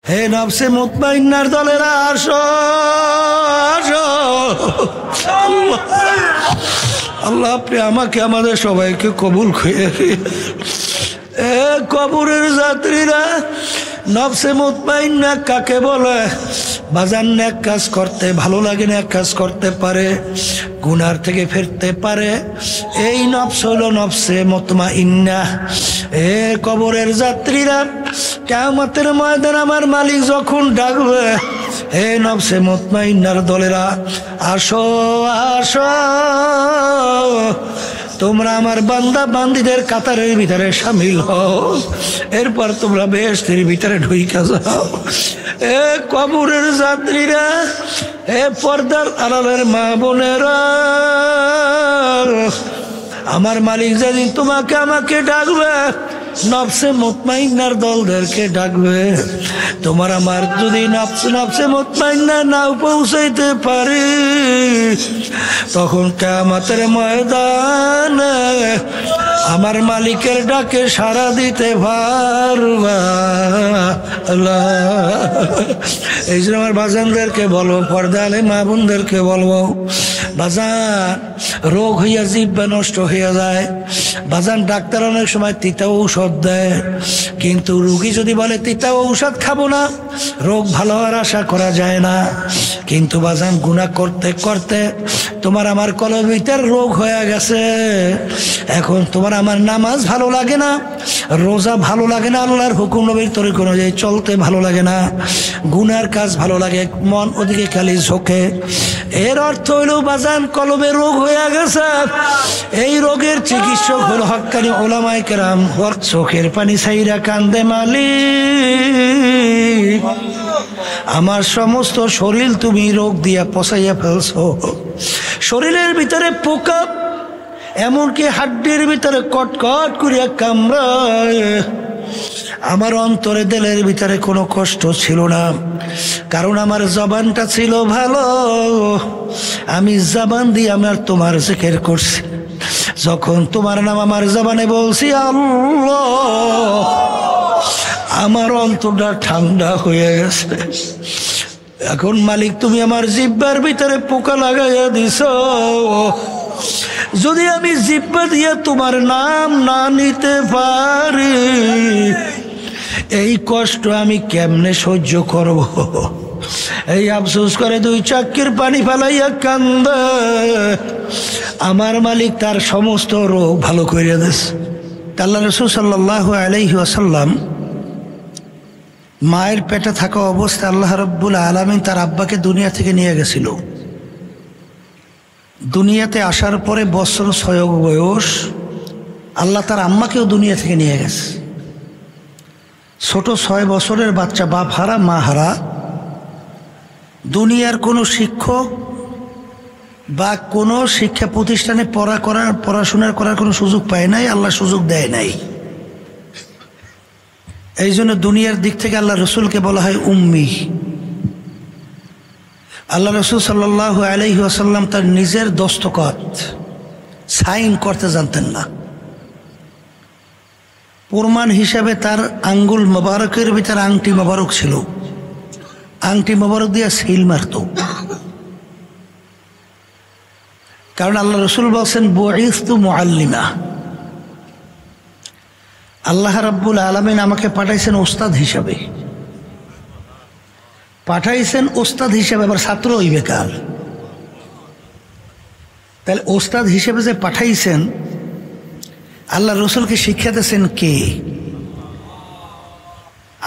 হে নফসে মুতমাইন্নার দলেরা আসো আসো। আল্লাহ আপনি আমাকে আমাদের সবাইকে কবুল করে। এ কবরের যাত্রীরা, নফসে মুতমাইন্না কাকে বলে? বাজার নেক কাজ করতে ভালো লাগে, নেক কাজ করতে পারে, গুনার থেকে ফিরতে পারে, এই নফস হলো নফসে মুতমাইন্না। এ কবরের যাত্রীরা, কিয়ামতের ময়দানে আমার মালিক যখন ডাকবে, হে নফসে মুতমাইন্নার দলেরা আসো আসো, তোমরা আমার বান্দা বান্দিদের কাতারের ভিতরে শামিল হও, এরপর তোমরা বেহেশতের ভিতরে ঢুইকা যাও। এ কবরের যাত্রীরা, এ পর্দার আড়ালের মা বোনেরা, আমার মালিক যেদিন তোমাকে আমাকে ডাকবে, নফসে মুতমাইন্নার দলদেরকে ডাকবে, তোমার আমার যদি নফসে মুতমাইন্না নাও পৌঁছাইতে পারি, তখন কিয়ামতের ময়দানে আমার মালিকের ডাকে সাড়া দিতে পারবা। এই জন্য আমার বাজানদেরকে বলবো, পর্দালে মা বোনদেরকে বলবো, বাজান রোগ হইয়া জিহ্বা নষ্ট হইয়া যায়। বাজান ডাক্তার অনেক সময় তিতা ঔষধ দেয়, কিন্তু রুগী যদি বলে তিতা ঔষধ খাবো না, রোগ ভালো হওয়ার আশা করা যায় না। কিন্তু বাজান গুনাহ করতে করতে তোমার আমার কলবিটার রোগ হয়ে গেছে। এখন তোমার আমার নামাজ ভালো লাগে না, রোজা ভালো লাগে না, আল্লাহর হুকুম নবীর তরিকা অনুযায়ী চলতে ভালো লাগে না, গুনার কাজ ভালো লাগে, মন ওদিকে খালি ঝোঁকে। এর অর্থ হইল বাজান কলবে রোগ হয়ে গেছে। এই রোগের চিকিৎসক হলো হক্কানি উলামায়ে কেরাম। চোখের পানি ছাইরা কান্দে মালিক, আমার সমস্ত শরীর তুমি রোগ দিয়া পচাইয়া ফেলছো। শরীরের ভিতরে পোকা, এমনকি হাড্ডির ভিতরে কটকট করিয়া কামড়ায়। আমার অন্তরে দিলের ভিতরে কোনো কষ্ট ছিল না, কারণ আমার জবানটা ছিল ভালো। আমি জবান দিয়ে আমার তোমার জিকির করছি। যখন তোমার নাম আমার জবানে বলছি আল্লাহ, আমার অন্তরটা ঠান্ডা হয়ে গেছে। এখন মালিক তুমি আমার জিহ্বার ভিতরে পোকা লাগাইয়া দিছ। যদি আমি জিহ্বা দিয়ে তোমার নাম না নিতে পারি, এই কষ্ট আমি কেমনে সহ্য করব? এই আফসোস করে দুই চক্ষের পানি ফেলাইয়া কান্দে। আমার মালিক তার সমস্ত রোগ ভালো করিয়া দিয়েছে। আল্লাহ রাসূল সাল্লাল্লাহু আলাইহি ওয়াসাল্লাম মায়ের পেটে থাকা অবস্থায় আল্লাহ রাব্বুল আলামিন তার আব্বাকে দুনিয়া থেকে নিয়ে গেছিল। দুনিয়াতে আসার পরে বছর 6 বয়স আল্লাহ তার আম্মাকেও দুনিয়া থেকে নিয়ে গেছে। ছোট 6 বছরের বাচ্চা, বাপ হারা মা হারা, দুনিয়ার কোনো শিক্ষক বা কোনো শিক্ষা প্রতিষ্ঠানে পড়াশোনার করার কোনো সুযোগ পায় নাই, আল্লাহ সুযোগ দেয় নাই। এই জন্য দুনিয়ার দিক থেকে আল্লাহ রসুলকে বলা হয় উম্মি। আল্লাহ রসুল সাল্লাল্লাহু আলাইহি ওয়াসাল্লাম তার নিজের দস্তখত সাইন করতে জানতেন না। প্রমাণ হিসাবে তার আঙ্গুল মোবারকের ভিতরে আংটি মোবারক ছিল, আংটি মোবারক দিয়ে সিল মারত। কারণ আল্লাহ রসুল বলছেন বুইসতু মুআল্লিমা, আল্লাহ রাব্বুল আলামিন আমাকে পাঠাইছেন ওস্তাদ হিসাবে। পাঠাইছেন ওস্তাদ হিসাবে, আবার ছাত্র হইবে কার? তাহলে ওস্তাদ হিসেবে যে পাঠাইছেন, আল্লাহ রসুলকে শিক্ষা দিয়েছেন কে?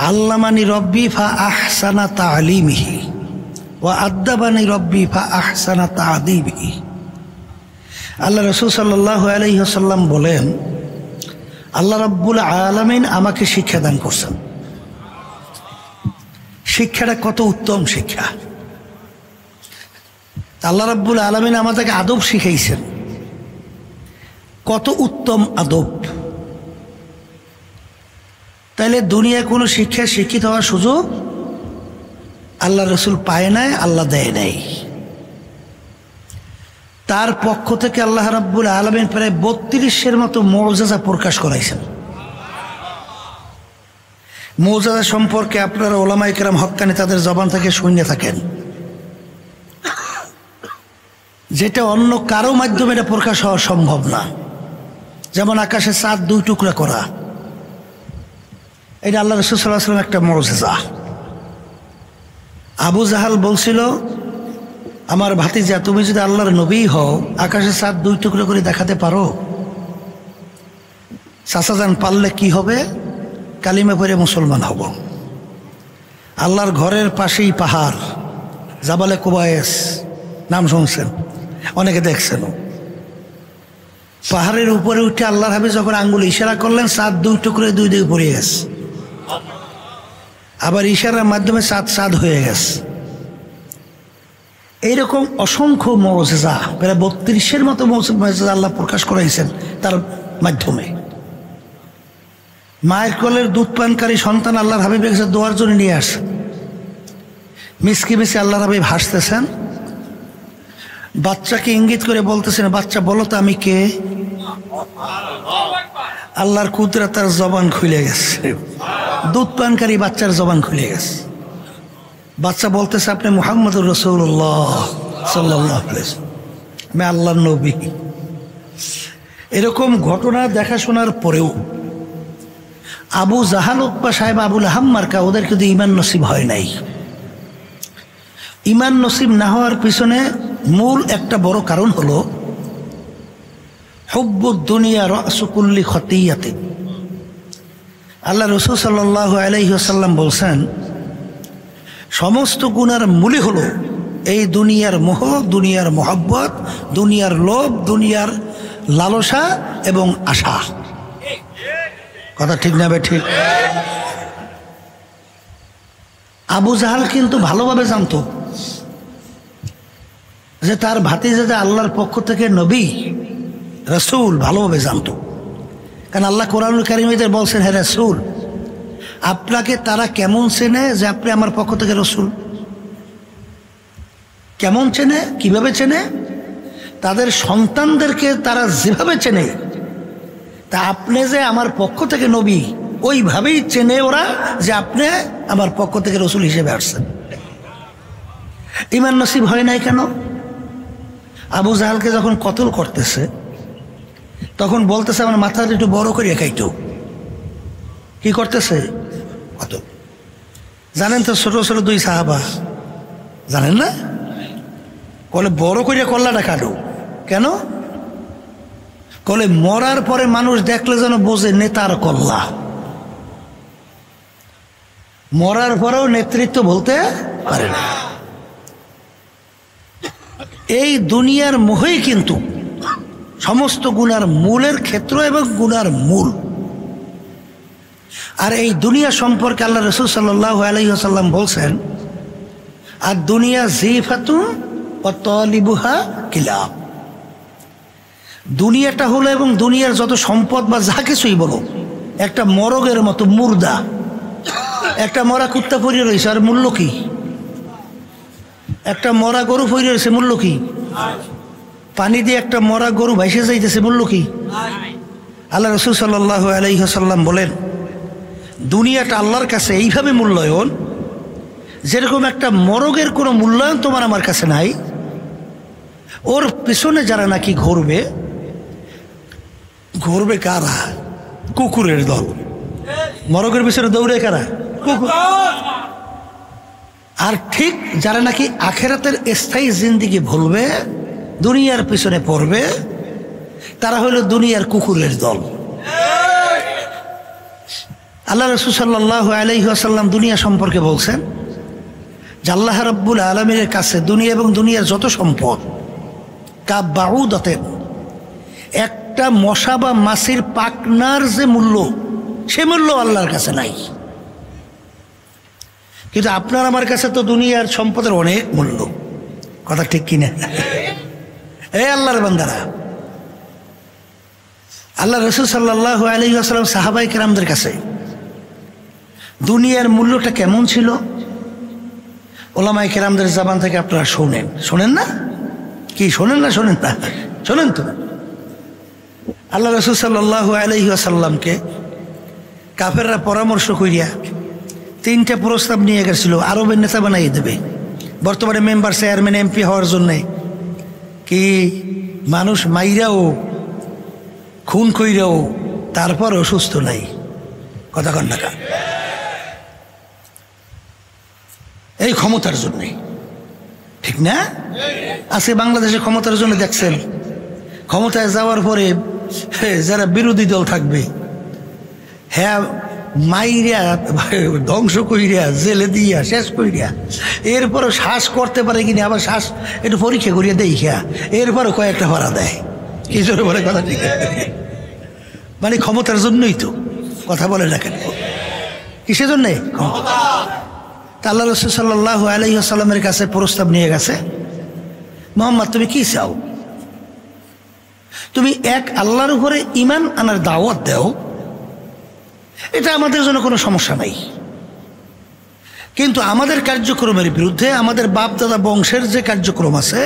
আল্লামানি রব্বি ফা আহসানা তালিমিহি ওয়া আদ্দাবানি রব্বি ফা আহসানা তাদিবিহি। আল্লাহ রসুল সাল্লাল্লাহু আলাইহি ওয়াসাল্লাম বলেন, আল্লাহ রাব্বুল আলামিন আমাকে শিক্ষা দান করছেন। শিক্ষাটা কত উত্তম শিক্ষা! আল্লাহ রাব্বুল আলামিন আমাদেরকে আদব শিখাইছেন, কত উত্তম আদব! তাইলে দুনিয়ায় কোনো শিক্ষায় শিক্ষিত হওয়ার সুযোগ আল্লাহ রসুল পায় নাই, আল্লাহ দেয় নাই। তার পক্ষ থেকে আল্লাহ রাব্বুল আলামিন প্রায় 32-এর মতো মুআজিজা প্রকাশ করাইছেন। মুজিজা সম্পর্কে আপনারা উলামায়ে কেরাম হক্কানি তাদের জবান থেকে শুনে থাকেন, যেটা অন্য কারো মাধ্যমে এটা প্রকাশ হওয়া সম্ভব না। যেমন আকাশে চাঁদ 2 টুকরা করা, এটা আল্লাহ রাসূল সাল্লাল্লাহু আলাইহি ওয়াসাল্লাম একটা মুজিজা। আবু জাহাল বলছিল, আমার ভাতিজা তুমি যদি আল্লাহর নবী হও, আকাশে চাঁদ 2 টুকরা করে দেখাতে পারো? চাচা যান পারলে কি হবে? কালিমা পড়ে মুসলমান হব। আল্লাহর ঘরের পাশেই পাহাড়, জাবালে কুবায়েস, নাম শুনছেন, অনেকে দেখছেন। পাহাড়ের উপরে উঠে আল্লাহর হাবিব যখন আঙ্গুল ইশারা করলেন, চাঁদ 2 টুকরে 2 দিকে পড়ে গেছে। আবার ইশারার মাধ্যমে চাঁদ হয়ে গেছে। এইরকম অসংখ্য মুজিজা, প্রায় 32-এর মতো মুজিজা আল্লাহ প্রকাশ করাইছেন তার মাধ্যমে। মায়ের কোলের দুধ পানকারী সন্তান আল্লাহর হাবিবের কাছে দোয়ার জন্য নিয়ে আসে, মিসকি মিসকি আল্লাহর হাবিব হাসতেছেন, বাচ্চাকে ইঙ্গিত করে বলতেছেন, বাচ্চা বলো তো আমি কে? আল্লাহর কুদরত, তার জবান খুলে গেছে। দুধ পানকারী বাচ্চার জবান খুলে গেছে। বাচ্চা বলতেছে, আপনি মুহাম্মদুর রাসূলুল্লাহ সাল্লাল্লাহু আলাইহি ওয়াসাল্লাম, আমি আল্লাহর নবী। এরকম ঘটনা দেখাশোনার পরেও আবু জাহাল, উতবা সাহেব, আবুল আহাব মার্কা, ওদের কিন্তু ঈমান নসিব হয় নাই। ঈমান নসিব না হওয়ার পিছনে মূল একটা বড় কারণ হলো হুব্বুদ দুনিয়া রাসু কুল্লি খতিয়াতে। আল্লাহ রাসূল সাল্লাল্লাহু আলাইহি ওয়াসাল্লাম বলছেন, সমস্ত গুনার মূলই হলো এই দুনিয়ার মোহ, দুনিয়ার মোহাব্বত, দুনিয়ার লোভ, দুনিয়ার লালসা এবং আশা। কথা ঠিক না বে? ঠিক। আবু জাহাল কিন্তু ভালোভাবে জানতো যে তার ভাতিজা যে আল্লাহর পক্ষ থেকে নবী রাসূল, ভালোভাবে জানতো। কারণ আল্লাহ কোরআনুল কারীমে বলছেন, হে রাসূল, আপনাকে তারা কেমন চেনে যে আপনি আমার পক্ষ থেকে রাসূল? কেমন চেনে? কিভাবে চেনে? তাদের সন্তানদেরকে তারা যেভাবে চেনে, তা আপনি যে আমার পক্ষ থেকে নবী, ওইভাবেই চেনে ওরা যে আপনি আমার পক্ষ থেকে রাসূল হিসেবে আসছেন। ঈমান নসিব হয় নাই কেন? আবু জাহালকে যখন কতল করতেছে, তখন বলতেছে, আমার মাথাটা একটু বড় করে খাইতো। কি করতেছে? কতল। জানেন তো, ছোট ছোট 2 সাহাবা, জানেন না? বলে বড় করে কল্লাটা কাটো। কেন? বলে মরার পরে মানুষ দেখলে যেন বোঝে নেতার কল্লা। মরার পরেও নেতৃত্ব বলতে পারে না। এই দুনিয়ার মোহই কিন্তু সমস্ত গুনার মূলের ক্ষেত্র এবং গুনার মূল। আর এই দুনিয়া সম্পর্কে আল্লাহ রাসূল সাল্লাল্লাহু আলাইহি ওয়াসাল্লাম বলছেন, আর দুনিয়া জিফাতুন ওয়া তালিবুহা কিলাব। দুনিয়াটা হলো, এবং দুনিয়ার যত সম্পদ বা যা কিছুই বলো, একটা মরগের মতো মুর্দা। একটা মরা কুত্তা পড়ে রয়েছে, আর মূল্য কি? একটা মরা গরু পড়ে রয়েছে, মূল্য কি? পানি দিয়ে একটা মরা গরু ভাইসে যাইতেছে, মূল্য কি? আল্লাহ রাসূল সাল্লাল্লাহু আলাইহি ওয়াসাল্লাম বলেন, দুনিয়াটা আল্লাহর কাছে এইভাবে মূল্যায়ন, যেরকম একটা মরগের কোনো মূল্যায়ন তোমার আমার কাছে নাই। ওর পিছনে যারা নাকি ঘুরবে, ঘুরবে কারা? কুকুরের দল। মরগের পিছনে দৌড়ে কারা? কুকুর। আর ঠিক যারা নাকি আখেরাতের স্থায়ী জিন্দেগি ভুলবে, দুনিয়ার পিছনে পড়বে, তারা হলো দুনিয়ার কুকুরের দল। আল্লাহ রাসূল সাল্লাল্লাহু আলাইহি ওয়াসাল্লাম দুনিয়া সম্পর্কে বলছেন যে আল্লাহ রাব্বুল আলামিনের কাছে দুনিয়া এবং দুনিয়ার যত সম্পদ কাবাউদাতেন, একটা মশা বা মাছির পাকনার যে মূল্য, সে মূল্য আল্লাহর কাছে নাই। কিন্তু আপনার আমার কাছে তো দুনিয়ার সম্পদের অনেক মূল্য। কথা ঠিক কিনা? এই আল্লাহর বান্দারা, আল্লাহ রাসূল সাল্লাল্লাহু আলাইহি ওয়াসাল্লাম সাহাবায়ে কেরামদের কাছে দুনিয়ার মূল্যটা কেমন ছিল, ওলামায়ে কেরামদের জবান থেকে আপনারা শোনেন। শোনেন না? কি শোনেন না? শোনেন না? শোনেন তো। আল্লাহ রাসূল সাল্লাল্লাহু আলাইহি ওয়াসাল্লামকে কাফেররা পরামর্শ করিয়া 3টা প্রস্তাব নিয়ে গেছিল আরবের নেতা বানাই দেবে, বর্তমানে মেম্বার চেয়ারম্যান এমপি হওয়ার জন্যে। কি মানুষ মাইরাও খুন কইরাও তারপর অসুস্থ নাই, কথা কন না। এই ক্ষমতার জন্যে, ঠিক না? আজকে বাংলাদেশে ক্ষমতার জন্য দেখছেন, ক্ষমতায় যাওয়ার পরে যারা বিরোধী দল থাকবে হ্যাঁ মাইরা ধ্বংস কইরা জেলে দিয়া শেষ কইরা, এরপরও শ্বাস করতে পারে কিনা আবার শ্বাস একটু পরীক্ষা করিয়া দেখা, এরপরও কয়েকটা ভাড়া দেয়। কি জোরে বলে কথা, ঠিক আছে? মানে ক্ষমতার জন্যই তো, কথা বলে না কেন? কিসের জন্যে? আল্লাহ রাসূল সাল্লাল্লাহু আলাইহি ওয়াসাল্লামের কাছে প্রস্তাব নিয়ে গেছে, মুহাম্মদ তুমি কি চাও? তুমি এক আল্লাহর উপরে ঈমান আনার দাওয়াত দাও, এটা আমাদের জন্য কোনো সমস্যা নাই, কিন্তু আমাদের কার্যক্রমের বিরুদ্ধে আমাদের বাপ দাদা বংশের যে কার্যক্রম আছে,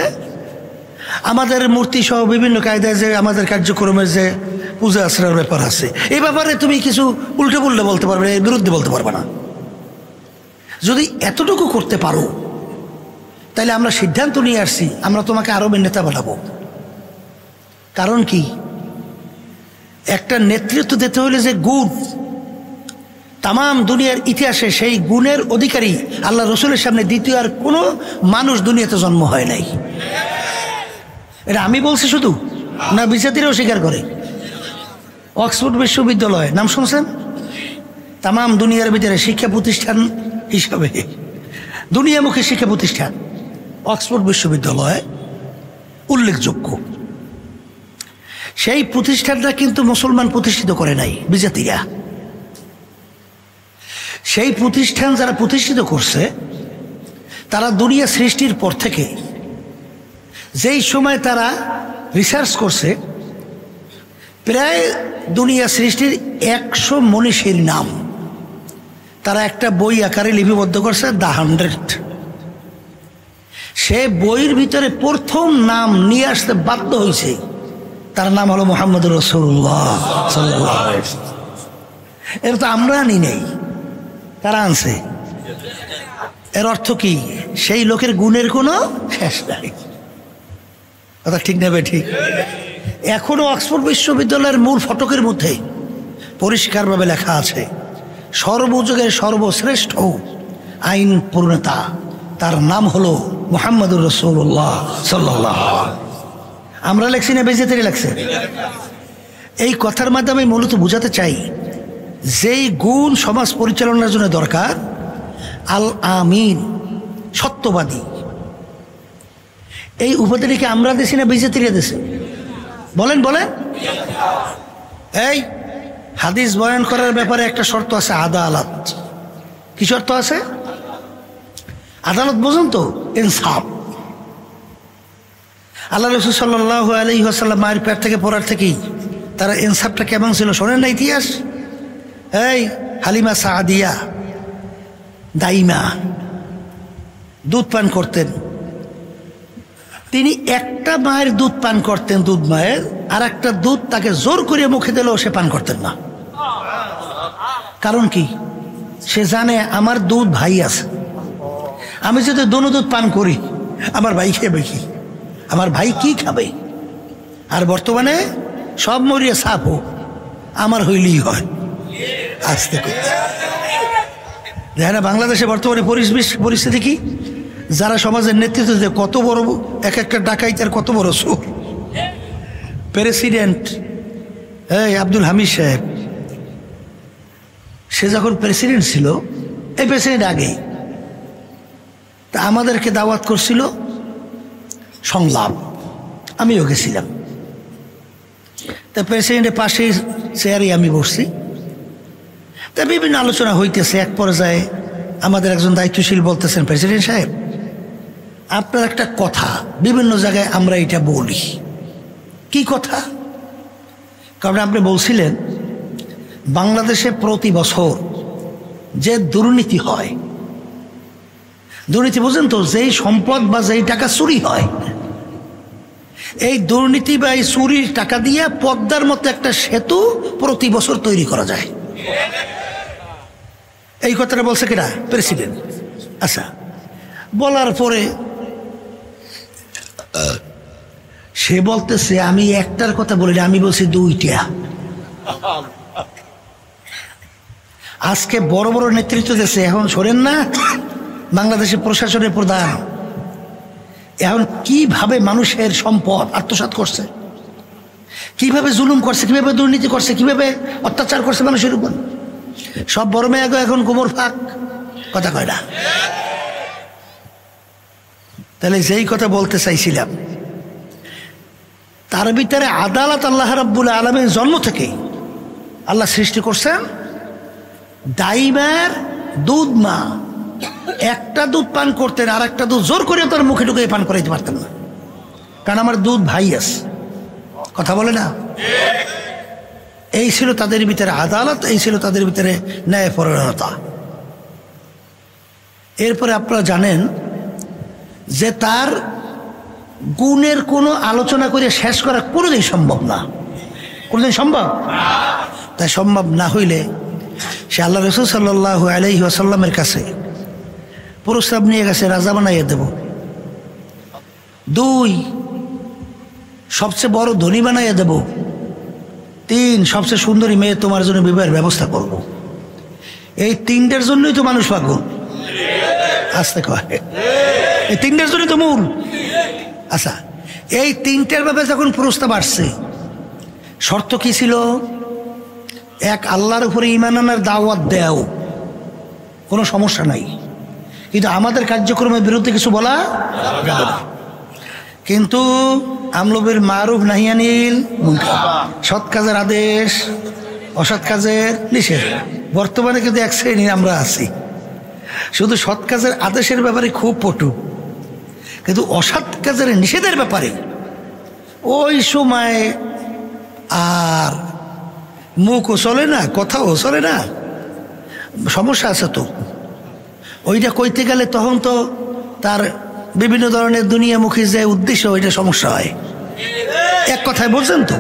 আমাদের মূর্তি সহ বিভিন্ন কায়দায় যে আমাদের কার্যক্রমের যে পূজা আশ্রয়ের ব্যাপার আছে, এই ব্যাপারে তুমি কিছু উল্টে পুল্টে বলতে পারবে, এর বিরুদ্ধে বলতে পারবে না। যদি এতটুকু করতে পারো তাহলে আমরা সিদ্ধান্ত নিয়ে আসছি আমরা তোমাকে আরবের নেতা বানাবো। কারণ কি, একটা নেতৃত্ব দিতে হলে যে গুণ, তাম দুনিয়ার ইতিহাসে সেই গুণের অধিকারী আল্লাহ রসুলের সামনে দ্বিতীয় আর কোনো মানুষ দুনিয়াতে জন্ম হয় নাই। এটা আমি বলছি শুধু না, বিজাতিরাও স্বীকার করে। অক্সফোর্ড বিশ্ববিদ্যালয় নাম শুনছেন? তাম দুনিয়ার ভিতরে শিক্ষা প্রতিষ্ঠান হিসাবে দুনিয়ামুখী শিক্ষা প্রতিষ্ঠান অক্সফোর্ড বিশ্ববিদ্যালয় উল্লেখযোগ্য। সেই প্রতিষ্ঠানটা কিন্তু মুসলমান প্রতিষ্ঠিত করে নাই, বিজাতিরা। সেই প্রতিষ্ঠান যারা প্রতিষ্ঠিত করছে তারা দুনিয়া সৃষ্টির পর থেকে যেই সময় তারা রিসার্চ করছে, প্রায় দুনিয়া সৃষ্টির 100 মনীষীর নাম তারা একটা বই আকারে লিপিবদ্ধ করছে, দ্য 100। সে বইয়ের ভিতরে প্রথম নাম নিয়ে আসতে বাধ্য হয়েছে, তার নাম হলো মুহাম্মদুর রাসূলুল্লাহ সাল্লাল্লাহু আলাইহি ওয়াসাল্লাম। এর তো আমরা আনি নেই, তারা আনছে। এর অর্থ কি, সেই লোকের গুণের কোনো শেষ নাই। কথা ঠিক নেবে? ঠিক। এখনো অক্সফোর্ড বিশ্ববিদ্যালয়ের মূল ফটকের মধ্যে পরিষ্কারভাবে লেখা আছে, সর্বযুগের সর্বশ্রেষ্ঠ আইন প্রণেতা, তার নাম হলো মুহাম্মদুর রাসূলুল্লাহ সাল্লাল্লাহু আলাইহি ওয়াসাল্লাম। আমরা লেখছি না, বেজেতেই লেখছে। এই কথার মাধ্যমে মূলত বোঝাতে চাই, যেই গুণ সমাজ পরিচালনার জন্য দরকার, আল আমিন, সত্যবাদী, এই উপাধিটিকে আমরা দেশি না বিজেতিরা দেশে? বলেন বলেন। এই হাদিস বয়ান করার ব্যাপারে একটা শর্ত আছে, আদালত। কি শর্ত আছে? আদালত বোঝেন তো? ইনসাফ। আল্লাহ রাসূল সাল্লাল্লাহু আলাইহি ওয়াসাল্লাম মায়ের পেট থেকে পড়ার থেকেই তারা ইনসাফটা কেমন ছিল শোনেন না ইতিহাস? এই হালিমা সাদিয়া দাইমা দুধ পান করতেন, তিনি একটা মায়ের দুধ পান করতেন, দুধ মায়ের, আর একটা দুধ তাকে জোর করে মুখে দিলেও সে পান করতেন না। কারণ কি? সে জানে আমার দুধ ভাই আছে, আমি যদি দোনো দুধ পান করি আমার ভাই খাবে কি, আমার ভাই কি খাবে? আর বর্তমানে সব মরিয়া সাপ হোক, আমার হইলেই হয়। আসতে দেখেন না বাংলাদেশে বর্তমানে পরিস্থিতি কি? যারা সমাজের নেতৃত্ব দেয়, কত বড় এক একটা ডাকাইত আর কত বড় চোর। প্রেসিডেন্ট এই আব্দুল হামিদ সাহেব, সে যখন প্রেসিডেন্ট ছিল, এই প্রেসিডেন্ট আগে, তা আমাদেরকে দাওয়াত করছিল সংলাপ, আমিও গেছিলাম। তা প্রেসিডেন্টের পাশে চেয়ারে আমি বসছি, তা বিভিন্ন আলোচনা হইতেছে। এক পর্যায়ে আমাদের একজন দায়িত্বশীল বলতেছেন, প্রেসিডেন্ট সাহেব, আপনার একটা কথা বিভিন্ন জায়গায় আমরা এটা বলি। কি কথা? কারণ আপনি বলছিলেন বাংলাদেশে প্রতি বছর যে দুর্নীতি হয়, দুর্নীতি বুঝেন তো, যেই সম্পদ বা যেই টাকা চুরি হয়, এই দুর্নীতি বা এই চুরির টাকা দিয়ে পদ্মার মতো একটা সেতু প্রতি বছর তৈরি করা যায়। এই কথাটা বলছে কিনা? প্রেসিডেন্ট। আচ্ছা, বলার পরে সে বলতেছে আমি একটার কথা বলি না, আমি বলছি দুইটা। আজকে বড় বড় নেতৃত্ব দিয়েছে, এখন শোনেন না বাংলাদেশের প্রশাসনের প্রধান এখন কিভাবে মানুষের সম্পদ আত্মসাৎ করছে, কিভাবে জুলুম করছে, কিভাবে দুর্নীতি করছে, কিভাবে অত্যাচার করছে মানুষের উপর। সব বড় মেয়ে এখন গোবর ফাঁক, কথা কয় না। তাহলে যেই কথা বলতে চাইছিলাম, তার ভিতরে আদালত আল্লাহ রাব্বুল আলামিন জন্ম থেকে আল্লাহ সৃষ্টি করছেন দাইমার দুধ মা। একটা দুধ পান করতেন, আর একটা দুধ জোর করে তার মুখে ঢুকে পান করাইতে পারতেন না, কারণ আমার দুধ ভাই আছে, কথা বলে না। এই ছিল তাদের ভিতরে আদালত, এই ছিল তাদের ভিতরে ন্যায়পরায়ণতা। এরপরে আপনারা জানেন যে তার গুণের কোনো আলোচনা করে শেষ করা কোনোদিন সম্ভব না, কোনোদিন সম্ভব। তাই সম্ভব না হইলে সে আল্লাহ রাসূল সাল্লাল্লাহু আলাইহি ওয়াসাল্লামের কাছে প্রস্তাব নিয়ে গেছে, রাজা বানাইয়ে দেব। 2, সবচেয়ে বড় ধনী বানাইয়ে দেব। 3, সবচেয়ে সুন্দরী মেয়ে তোমার জন্য বিবাহের ব্যবস্থা করব। এই 3টার জন্যই তো মানুষ পাগল, আসতে কয় এই 3টার জন্যই তো মূল। আচ্ছা, এই 3টার ব্যাপারে যখন প্রস্তাব আসছে, শর্ত কি ছিল? এক, আল্লাহর উপরে ঈমান আনার দাওয়াত দেও, কোনো সমস্যা নাই, কিন্তু আমাদের কার্যক্রমের বিরুদ্ধে কিছু বলা যাবে না। কিন্তু আমলুবিল মারুফ নাহি আনিল মুনকার, সৎ কাজের আদেশ, অসৎ কাজের নিষেধ। বর্তমানে কিন্তু এক শ্রেণী আমরা আছি, শুধু সৎ কাজের আদেশের ব্যাপারে খুব পটু, কিন্তু অসৎ কাজের নিষেধের ব্যাপারে ওই সময় আর মুখও চলে না, কথাও চলে না। সমস্যা আছে তো, ওইটা কইতে গেলে তখন তো তার বিভিন্ন ধরনের দুনিয়ামুখী যে উদ্দেশ্য, ওইটা সমস্যা হয়। এক কথায় বলছেন তো,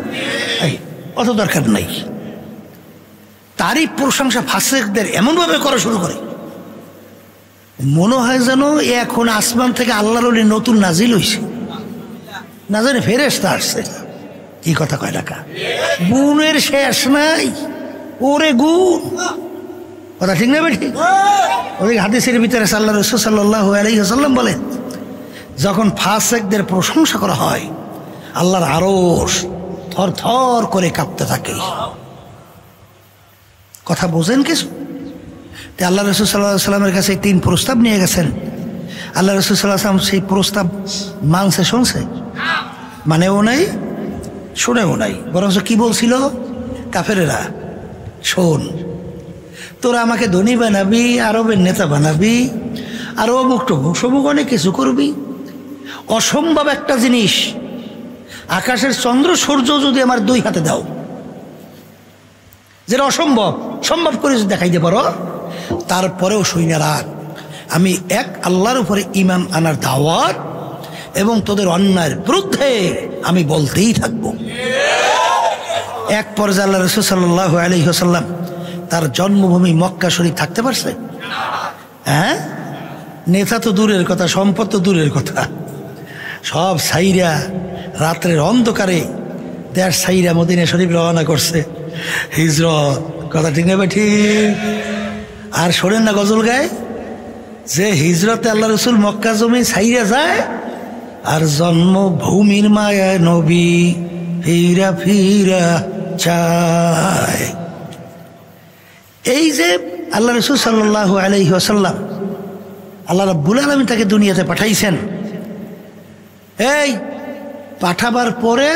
অত দরকার নাই। তারই প্রশংসা ফাসিকদের এমনভাবে করা শুরু করে, মনে হয় যেন এখন আসমান থেকে আল্লাহর ওলি নতুন নাজিল হইছে, না জানি ফেরেশতা আসছে। কি কথা কয় টাকা, গুণের শেষ নাই, ওরে গুণ, কথা ঠিক না বেঠি? ওই হাদিসের ভিতরে আল্লাহ রাসূল সাল্লাল্লাহু আলাইহি ওয়াসাল্লাম বলেন, যখন ফাসিকদের প্রশংসা করা হয় আল্লাহর আরশ থর থর করে কাঁপতে থাকে। কথা বোঝেন কিছু? তাই আল্লাহ রাসূল সাল্লাল্লাহু আলাইহি ওয়াসাল্লামের কাছে 3 প্রস্তাব নিয়ে গেছেন। আল্লাহ রাসূল সাল্লাল্লাহু আলাইহি ওয়াসাল্লাম সেই প্রস্তাব মানছে, শুনছে, মানেও নাই, শুনেও নাই। বরঞ্চ কি বলছিল কাফেরেরা, শোন, তোরা আমাকে ধনী বানাবি, আরবের নেতা বানাবি, আর অমুক টমুক সমুক অনেক কিছু করবি, অসম্ভব একটা জিনিস আকাশের চন্দ্র সূর্য যদি আমার 2 হাতে দাও, যেটা অসম্ভব, সম্ভব করে যদি দেখাইতে পারো, তারপরেও শুনে রাখ, আমি এক আল্লাহর উপরে ঈমান আনার দাওয়াত এবং তোদের অন্যায়ের বিরুদ্ধে আমি বলতেই থাকবো। এক পর্যায়ে আল্লাহ রাসূল সাল্লাল্লাহু আলাইহি ওয়াসাল্লাম তার জন্মভূমি মক্কা শরীফ থাকতে পারছে? হ্যাঁ, নেতা তো দূরের কথা, সম্পদ তো দূরের কথা, সব সাইরা রাত্রের অন্ধকারে দেশ সাইরা মদিনা শরীফ রওনা করছে, হিজরত। কথা ঠিক না ঠিক? আর শোনেন না গজল গায় যে হিজরতে আল্লাহ রসুল মক্কা জমি সাইরা যায়, আর জন্মভূমির মায়া নবী ফিরা ফিরা চায়। এই যে আল্লাহ রসুল সাল্লাল্লাহু আলাইহি ওয়াসাল্লাম, আল্লাহ রাব্বুল আলামিন তাকে দুনিয়াতে পাঠাইছেন। এই পাঠাবার পরে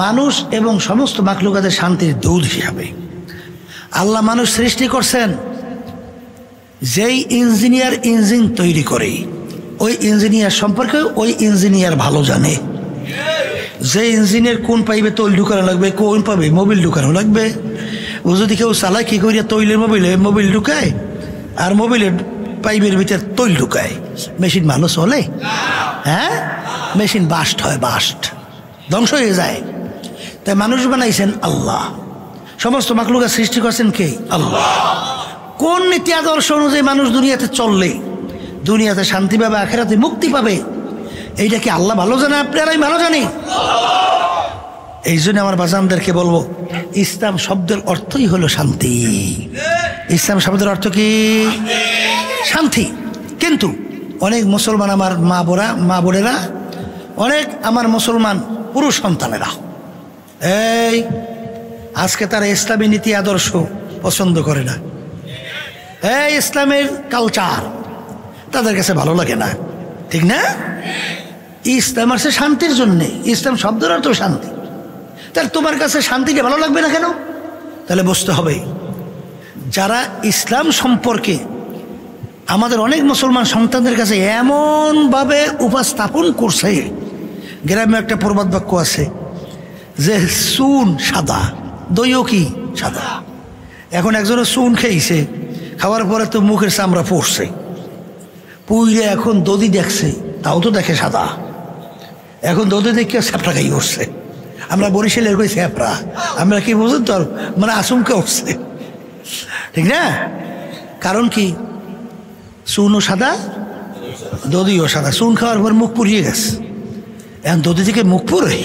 মানুষ এবং সমস্ত মাখলুকাতের শান্তির দূত হিসাবে আল্লাহ মানুষ সৃষ্টি করছেন। যেই ইঞ্জিনিয়ার ইঞ্জিন তৈরি করে, ওই ইঞ্জিনিয়ার সম্পর্কে ওই ইঞ্জিনিয়ার ভালো জানে। যে ইঞ্জিনিয়ার কোন পাইপে তৈল ঢুকানো লাগবে, কোন পাইপে মোবিল ঢুকানো লাগবে, ও যদি কেউ চালায় কি করিয়া তৈলের মোবিল ঢুকায় আর মোবিলের পাইপের ভিতরে তৈল ঢুকায়, মেশিন ভালো চলে? হ্যাঁ, মেশিন বাস্ট হয়, বাস্ট ধ্বংস হয়ে যায়। তাই মানুষ বানাইছেন আল্লাহ, সমস্ত মাখলুকাত সৃষ্টি করছেন কে? আল্লাহ। কোন নীতি আদর্শ অনুযায়ী মানুষ দুনিয়াতে চললে দুনিয়াতে শান্তি পাবে, আখিরাতে মুক্তি পাবে, এইটা কি আল্লাহ ভালো জানে, আপনারাই ভালো জানি। এই জন্য আমার বাজানদেরকে বলবো, ইসলাম শব্দের অর্থই হলো শান্তি। ইসলাম শব্দের অর্থ কি? শান্তি। কিন্তু অনেক মুসলমান আমার মা বোনেরা, অনেক আমার মুসলমান পুরুষ সন্তানেরা এই আজকে তারা ইসলামী নীতি আদর্শ পছন্দ করে না। এই ইসলামের কালচার তাদের কাছে ভালো লাগে না, ঠিক না? ইসলাম আসছে শান্তির জন্যে, ইসলাম শব্দের অর্থ শান্তি। তাহলে তোমার কাছে শান্তিটা ভালো লাগবে না কেন? তাহলে বুঝতে হবে, যারা ইসলাম সম্পর্কে আমাদের অনেক মুসলমান সন্তানদের কাছে এমনভাবে উপস্থাপন করছে, গ্রামে একটা প্রবাদ বাক্য আছে যে চুন সাদা, দইও কি সাদা। এখন একজনে চুন খেয়েছে, খাওয়ার পরে তো মুখের চামড়া পড়ছে, পুইরে এখন দধি দেখছে, তাও তো দেখে সাদা। এখন দধি দেখে স্যাপড়া খাই উঠছে। আমরা বরিশালের কই স্যাপড়া, আমরা কি বুঝুন তো, মানে আচমকে উঠছে, ঠিক না? কারণ কি? চুনও সাদা, দধিও সাদা। চুন খাওয়ার পর মুখ পুড়িয়ে গেছে, এখন দধি থেকে মুখ পুড়ে,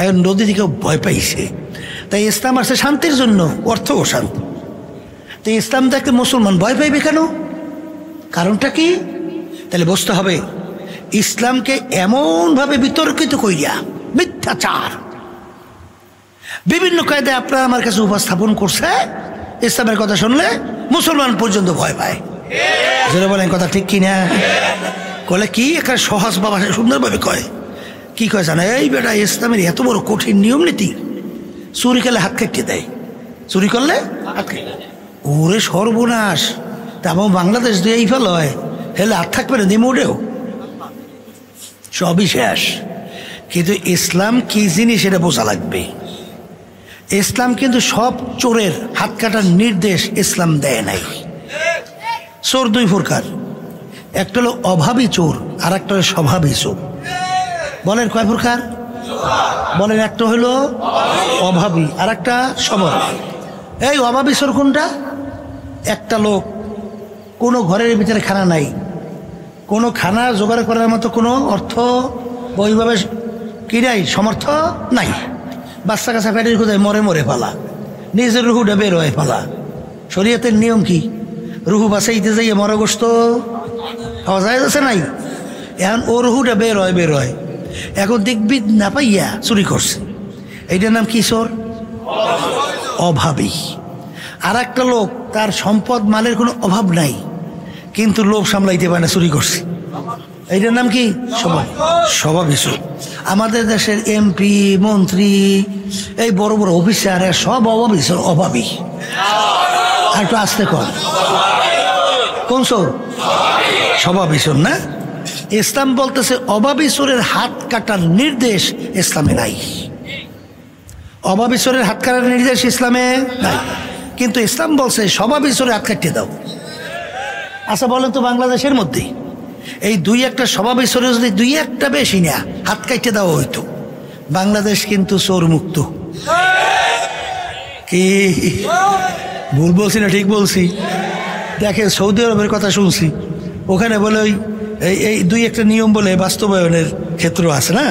এখন দধি থেকে ভয় পাইছে। তাই ইসলাম আসছে শান্তির জন্য, অর্থও শান্তি। তো ইসলাম দেখতে মুসলমান ভয় পাইবে কেন? কারণটা কি? তাহলে বুঝতে হবে, ইসলামকে এমনভাবে বিতর্কিত করিয়া মিথ্যাচার বিভিন্ন কায়দায় আপনারা আমার কাছে উপস্থাপন করছে, ইসলামের কথা শুনলে মুসলমান পর্যন্ত ভয় পায়। যেটা বলেন কথা ঠিক কিনা? কলে কি একটা সহজ বাবা সুন্দরভাবে কয়, কি কয় জানে? এই বেটা ইসলামের এত বড় কঠিন নিয়ম নীতি, চুরি করলে হাত কেটে দেয়, চুরি করলে হাত কেটে দেয়। ওরে সর্বনাশ! তেমন বাংলাদেশ দিয়ে এই ফেল হয়, হেলে হাত থাকবে না দিমোডেও, সবই শেষ। কিন্তু ইসলাম কি জিনিস এটা বোঝা লাগবে। ইসলাম কিন্তু সব চোরের হাত কাটার নির্দেশ ইসলাম দেয় নাই। চোর দুই প্রকার, একটা হলো অভাবী চোর, আর একটা হলো স্বভাবী চোর। বলেন কয় প্রকার? বলেন একটা হলো অভাবী, আর একটা স্বভাবী। এই অভাবী চোর কোনটা? একটা লোক কোনো ঘরের ভিতরে খানা নাই, কোনো খানা জোগাড় করার মতো কোনো অর্থ ওইভাবে কি নাই, সমর্থ নাই, বাচ্চা কাচ্চা পেটের কোথায় মরে মরে পালা, নিজের রুহুটা বের হয় পালা। শরীয়তের নিয়ম কি? রুহু বাঁচাইতে যাইয়ে মরে গোস্ত খাওয়া যায় আছে নাই? এখন ও রুহুটা বের হয়, এখন দেখবি না পাইয়া চুরি করছে, এইটার নাম কি? চোর, অভাবী। আর একটা লোক তার সম্পদ মালের কোনো অভাব নাই, কিন্তু লোভ সামলাইতে পারে না, চুরি করছে, এইটার নাম কি? স্বভাবী চোর। আমাদের দেশের এমপি মন্ত্রী এই বড় বড় অফিসার সব অভাবী চোর, অভাবী। আর একটু আসতে কর, কোন চোর? স্বভাবী চোর না? ইসলাম বলতেছে অভাবী চোরের হাত কাটার নির্দেশ ইসলামে নাই। অভাবী চোরের হাত কাটার নির্দেশ ইসলামে নাই, কিন্তু ইসলাম বলছে স্বভাবী চোরের হাত কাটিয়ে দাও। আচ্ছা বলেন তো, বাংলাদেশের মধ্যে এই দুই একটা স্বভাবী চোরের যদি দুই একটা বেশি না হাত কাটতে দেওয়া হইতো, বাংলাদেশ কিন্তু চোর মুক্ত। কি ভুল বলছি না ঠিক বলছি? দেখেন সৌদি আরবের কথা শুনছি, ওখানে বলে ওই এই দুই একটা নিয়ম বলে বাস্তবায়নের ক্ষেত্র আছে না।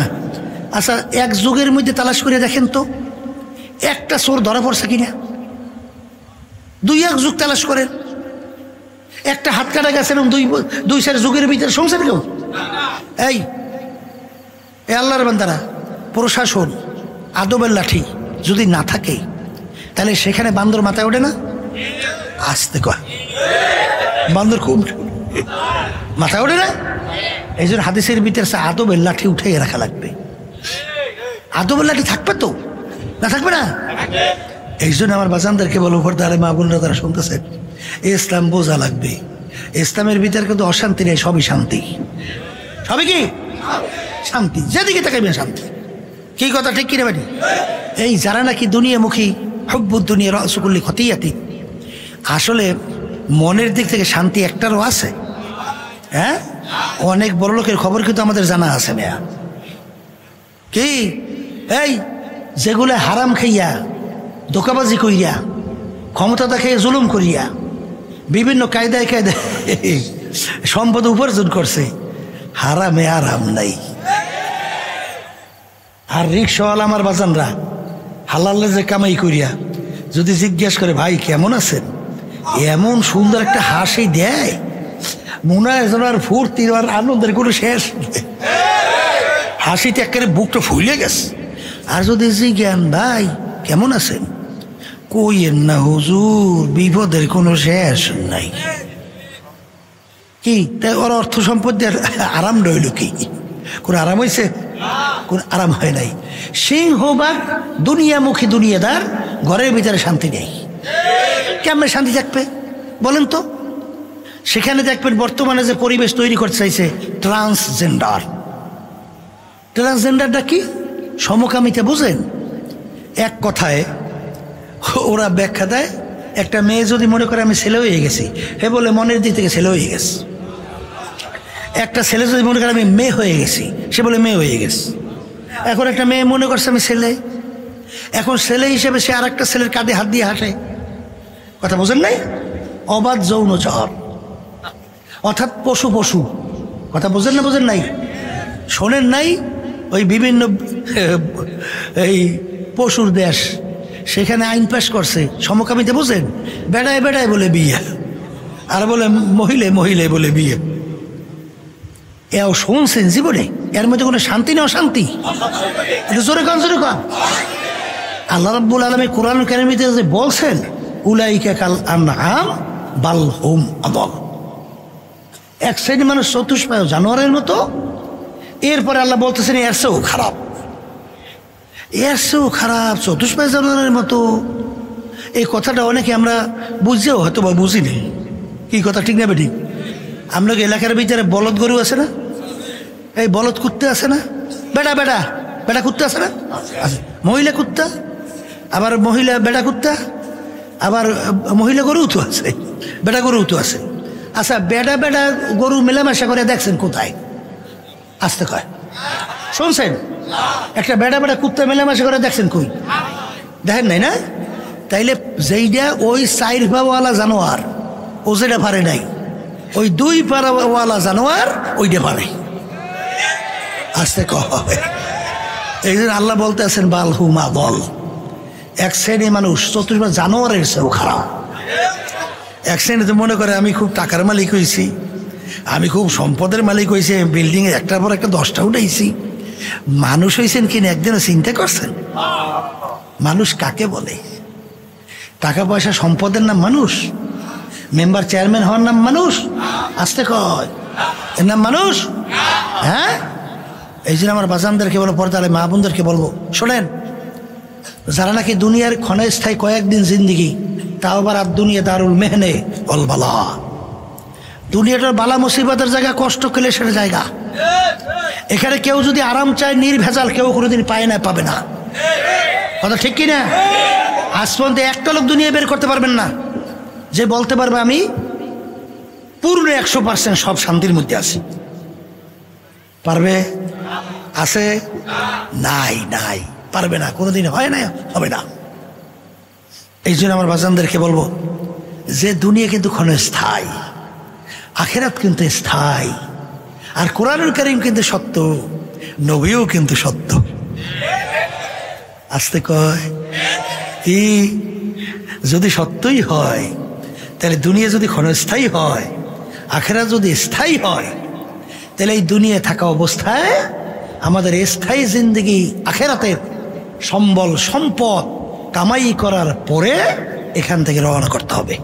আচ্ছা এক যুগের মধ্যে তালাশ করে দেখেন তো একটা চোর ধরা পড়ছে কিনা, দুই এক যুগ তালাশ করেন, একটা হাত কাটা গেছে এবং দুই চার যুগের ভিতরে সংসার কেউ। এই আল্লাহর বান্দারা, প্রশাসন আদবের লাঠি যদি না থাকে তাহলে সেখানে বান্দর মাথায় ওঠে না? আসতে কয় বান্দর খুব মাথায় ওঠে না। এই জন্য হাদিসের ভিতরে আদবের লাঠি উঠে রাখা লাগবে। আদবের লাঠি থাকবে তো, না থাকবে না? এই জন্য আমার বাজানদেরকে বলবো, পর্দারে মা বোনরা তারা শুনতেছে, ইসলাম বোঝা লাগবে। ইসলামের ভিতরে কিন্তু অশান্তি নেই, সবই শান্তি। সবই কি শান্তি, যেদিকে তাকাইবেন শান্তি। কি কথা ঠিক কিনে বাড়ি? এই যারা নাকি দুনিয়ামুখী, হুব্বুদ দুনিয়া রাসুকুল্লি খতিয়াতি, আসলে মনের দিক থেকে শান্তি একটারও আছে। হ্যাঁ, অনেক বড় লোকের খবর কিন্তু আমাদের জানা আছে মেয়া। কি এই যেগুলো হারাম খাইয়া, ধোকাবাজি করিয়া, ক্ষমতা দেখাইয়া, জুলুম করিয়া বিভিন্ন কায়দায় কায়দায় সম্পদ উপার্জন করছে, হারামে আরাম নাই। আর রিক্সাওয়ালা আমার বাজানরা হালালে যে কামাই করিয়া যদি জিজ্ঞেস করে ভাই কেমন আছেন, এমন সুন্দর একটা হাসি দেয়, মনে হয় যেন আর ফুর্তি আর আনন্দের কোনো শেষ নেই। হাসিতে একেবারে বুকটা ফুলে গেছে। আর যদি জিজ্ঞান ভাই কেমন আছেন, কইয়েন না হুজুর বিপদের কোনো শেষ নাই। কি তাই ওর অর্থ সম্পদের আরাম রইল কি? কোন আরাম হয়েছে? কোন আরাম হয় নাই। সিংহবাগ দুনিয়ামুখী দুনিয়াদার ঘরের ভিতরে শান্তি নেই। কেমন শান্তি থাকবে বলেন তো? সেখানে দেখবেন বর্তমানে যে পরিবেশ তৈরি করতে চাইছে ট্রান্সজেন্ডার। ট্রান্সজেন্ডারটা কি? সমকামিতা বুঝেন? এক কথায় ওরা ব্যাখ্যা দেয়, একটা মেয়ে যদি মনে করে আমি ছেলে হয়ে গেছি, হে বলে মনের দিক থেকে ছেলে হয়ে গেছে। একটা ছেলে যদি মনে করে আমি মেয়ে হয়ে গেছি, সে বলে মেয়ে হয়ে গেছে। এখন একটা মেয়ে মনে করছে আমি ছেলে, এখন ছেলে হিসেবে সে আর একটা ছেলের কাঁধে হাত দিয়ে হাঁটে। কথা বোঝেন নাই? অবাধ যৌনচার, অর্থাৎ পশু পশু। কথা বোঝেন না? বোঝেন নাই? শোনেন নাই? ওই বিভিন্ন এই পশুর দেশ, সেখানে আইন পাশ করছে সমকামিতা। বুঝেন? বেড়ায় বেড়ায় বলে বিয়ে, আর বলে মহিলায় মহিলায় বলে বিয়ে। এও শুনছেন জীবনে? এর মধ্যে কোনো শান্তি না অশান্তি? এটা জোরে কন, জোরে কন। আল্লাহ রাব্বুল আলামিন কোরআন কারীমে যে বলছেন উলাইকা কাল আনআম বাল হুম আদাল, এক শ্রেণী মানুষ চতুষ্পায় জানোয়ারের মতো। এরপরে আল্লাহ বলতেছেন এর চেয়েও খারাপ, এর চেয়েও খারাপ, চতুষ্পায় জানোয়ারের মতো। এই কথাটা অনেকে আমরা বুঝছেও হয়তো বা বুঝিনি। কি কথা ঠিক না বেঠিক? আমরা এলাকার ভিতরে বলদ গরু আছে না, এই বলদ কুত্তে আছে না, বেটা বেটা বেটা কুত্তে আছে না, মহিলা কুত্তা, আবার মহিলা বেটা কুত্তা, আবার মহিলা গরু তো আছে, বেটা গরু তো আছে। আচ্ছা বেটা বেটা গরু মেলামেশা করে দেখছেন কোথায়? আসতে কয় শুনছেন? একটা বেটা বেটা কুত্তা মেলামেশা করে দেখছেন কই? দেখেন নাই না? তাইলে যেইটা ওই 4 পাওয়ালা জানোয়ার ও যেটা পারে নাই, ওই 2 পাওয়ালা জানোয়ার ওইটা পারে। আসতে কয়। এই জন্য আল্লাহ বলতে আছেন বাল হুমা বল, এক শ্রেণী মানুষ চতুর্থ জানোয়ারের চেয়েও খারাপ। এক শ্রেণীতে মনে করে আমি খুব টাকার মালিক হয়েছি, আমি খুব সম্পদের মালিক হয়েছি, বিল্ডিং এ একটার পর একটা 10টা উঠাইছি। মানুষ হয়েছেন কিনা একদিনও চিন্তা করছেন? মানুষ কাকে বলে? টাকা পয়সা সম্পদের নাম মানুষ? মেম্বার চেয়ারম্যান হওয়ার নাম মানুষ? আসতে কয় এর নাম মানুষ? হ্যাঁ, এই জন্য আমার বাজানদেরকে বলবো, পর্দালে মা বোনদেরকে বলবো, শোনেন, যারা নাকি দুনিয়ার ক্ষণস্থায়ী কয়েকদিন জিন্দিগি, তাও আবার আর দুনিয়া দারুল মেহনে অলবালা, দুনিয়াটার বালা মুসিবতের জায়গা, কষ্ট ক্লেশের জায়গা। এখানে কেউ যদি আরাম চায় নির্ভেজাল কেউ কোনোদিন পায় না, পাবে না। কথা ঠিক কিনা? আজ পর্যন্ত একটা লোক দুনিয়া বের করতে পারবেন না যে বলতে পারবে আমি পূর্ণ 100% সব শান্তির মধ্যে আছি। পারবে? আছে? নাই, নাই, পারবে না, কোনোদিন হয় না, হবে না। এই জন্য আমার বাজানদেরকে বলবো যে দুনিয়া কিন্তু ক্ষণস্থায়ী, আখিরাত কিন্তু স্থায়ী। আর কোরআনুল কারীম কিন্তু সত্য, নবীও কিন্তু সত্য। আসতে কয় কি? যদি সত্যই হয় তাহলে দুনিয়া যদি ক্ষণস্থায়ী হয়, আখিরাত যদি স্থায়ী হয়, তাহলে এই দুনিয়া থাকা অবস্থায় আমাদের স্থায়ী জিন্দেগি আখিরাতের সম্বল সম্পদ কামাই করার পরে এখান থেকে রওনা করতে হবে।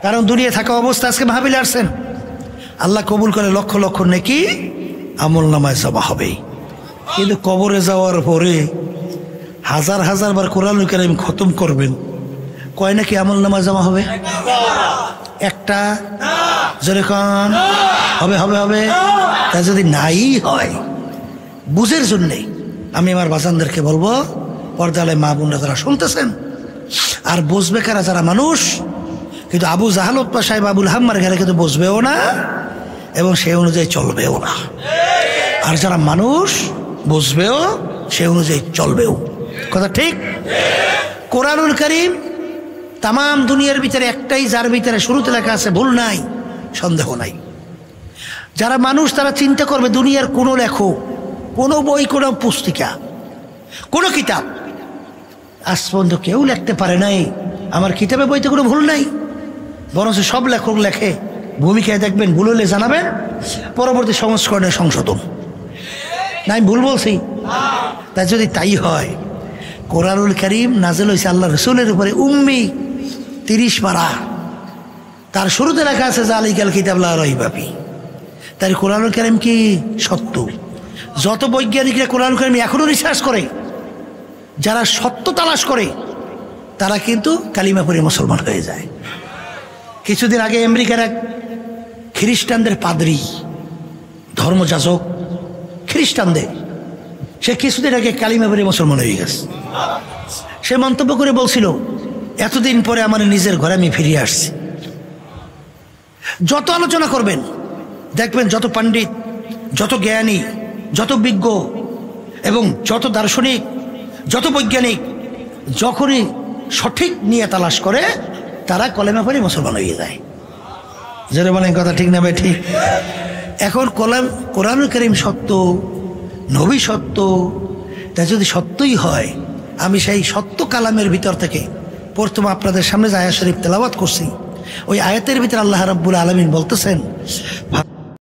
কারণ দুনিয়া থাকা অবস্থা আজকে মাহফিলে আসছেন, আল্লাহ কবুল করে লক্ষ লক্ষ নেকি আমল নামায় জমা হবে। কিন্তু কবরে যাওয়ার পরে হাজার হাজার বার কোরআনুল কারীম খতম করবেন, কয় নাকি আমল নামায় জমা হবে? একটা যেরকম হবে হবে হবে। তা যদি নাই হয়, বুঝের জন্যে আমি আমার বাজানদেরকে বলবো, পর্দালায় মা বোনরা যারা শুনতেছেন, আর বুঝবে কারা? যারা মানুষ। কিন্তু আবু জাহাল উতবা সাহেব আবুল হাম্মার ঘরে কিন্তু বুঝবেও না এবং সেই অনুযায়ী চলবেও না। আর যারা মানুষ বুঝবেও, সে অনুযায়ী চলবেও। কথা ঠিক? কোরআনুল কারীম তাম দুনিয়ার ভিতরে একটাই, যার ভিতরে শুরুতে লেখা আছে ভুল নাই, সন্দেহ নাই। যারা মানুষ তারা চিন্তা করবে দুনিয়ার কোনো লেখক, কোনো বই, কোনো পুস্তিকা, কোনো কিতাব আজ পর্যন্ত কেউ লিখতে পারে নাই আমার কিতাবে বইতে কোনো ভুল নাই। বরঞ্চ সব লেখক লেখে, ভূমিকায় দেখবেন ভুল হলে জানাবেন, পরবর্তী সংস্করণে সংশোধন। নাই ভুল বলছি? তাই যদি তাই হয়, কোরআনুল কারীম নাযিল হয়েছে আল্লাহ রসুলের উপরে উম্মি 30 পারা, তার শুরুতে লেখা আছে যালিকাল কিতাব লা রাইবা ফীহ। তাই কোরআনুল কারীম কি সত্য? যত বৈজ্ঞানিকরা কোরআনুল কারীম এখনো রিসার্চ করে, যারা সত্য তালাশ করে, তারা কিন্তু কালিমা পড়ে মুসলমান হয়ে যায়। কিছুদিন আগে আমেরিকার এক খ্রিস্টানদের পাদ্রী, ধর্মযাজক, খ্রিস্টানদের, সে কিছুদিন আগে কালিমা পড়ে মুসলমান হয়ে গেছে। সে মন্তব্য করে বলছিল, এতদিন পরে আমার নিজের ঘরে আমি ফিরে আসছি। যত আলোচনা করবেন দেখবেন, যত পণ্ডিত, যত জ্ঞানী, যত বিজ্ঞ এবং যত দার্শনিক, যত বৈজ্ঞানিক যখনই সঠিক নিয়ে তালাশ করে, তারা কলেমা পড়ে মুসলমান হয়ে যায়। যারা বলেন কথা ঠিক না ভাই? ঠিক। এখন কোরআনুল কারীম সত্য, নবী সত্য, তা যদি সত্যই হয়, আমি সেই সত্য কালামের ভিতর থেকে প্রথমে আপনাদের সামনে যে আয়াত শরীফ তেলাওয়াত করছি, ওই আয়াতের ভিতরে আল্লাহ রাব্বুল আলামিন বলতেছেন,